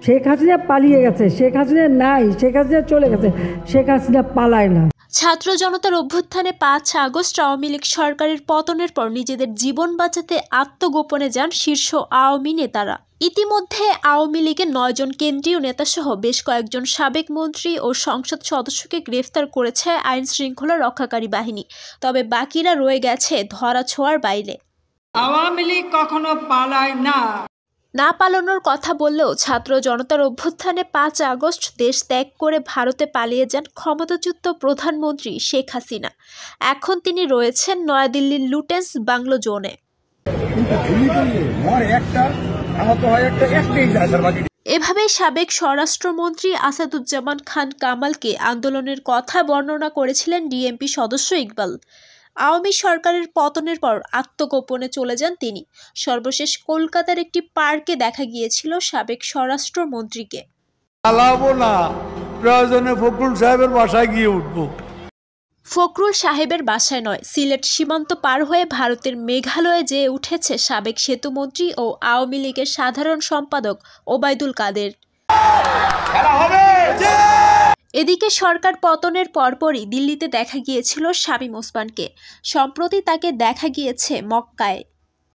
শেখ হাসিনা পালিয়ে গেছে, শেখ হাসিনা নাই, শেখ হাসিনা চলে গেছে, শেখ হাসিনা পালায় না। ছাত্র জনতার অভ্যুত্থানে 5 আগস্ট আওয়ামী লীগ সরকারের পতনের পর নিজেদের জীবন বাঁচাতে আত্মগোপনে যান শীর্ষ আওয়ামী নেতারা। ইতিমধ্যে আওয়ামী লীগের 9 জন কেন্দ্রীয় নেতাসহ বেশ কয়েকজন সাবেক মন্ত্রী ও সংসদ সদস্যকে গ্রেফতার করেছে আইন শৃঙ্খলা রক্ষাকারী বাহিনী। তবে বাকিরা রয়ে গেছে ধরাছোঁয়ার বাইরে। আওয়ামী লীগ কখনো পালায় না পালানোর কথা বললেও ছাত্র জনতার অভ্যুত্থানে 5 আগস্ট দেশ ত্যাগ করে ভারতে পালিয়ে যান ক্ষমতাচ্যুত প্রধানমন্ত্রী শেখ হাসিনা। এখন তিনি রয়েছেন নয়াদিল্লির লুটেন্স বাংলো জোনে। এভাবেই সাবেক স্বরাষ্ট্রমন্ত্রী আসাদুজ্জামান খান কামালকে আন্দোলনের কথা বর্ণনা করেছিলেন ডিএমপি সদস্য ইকবাল। আওয়ামী সরকারের পতনের পর আত্মগোপনে চলে যান তিনি। সর্বশেষ কলকাতার একটি পার্কে দেখা গিয়েছিল সাবেক স্বরাষ্ট্রমন্ত্রীকে। প্রয়োজনে ফখরুল সাহেবের বাসায় গিয়ে উঠবো। ফখরুল সাহেবের বাসায় নয়, সিলেট সীমান্ত পার হয়ে ভারতের মেঘালয়ে যেয়ে উঠেছে সাবেক সেতুমন্ত্রী ও আওয়ামী লীগের সাধারণ সম্পাদক ওবায়দুল কাদের। এদিকে সরকার পতনের পরপরই দিল্লিতে দেখা গিয়েছিল শামীম ওসমানকে। সম্প্রতি তাকে দেখা গিয়েছে মক্কায়।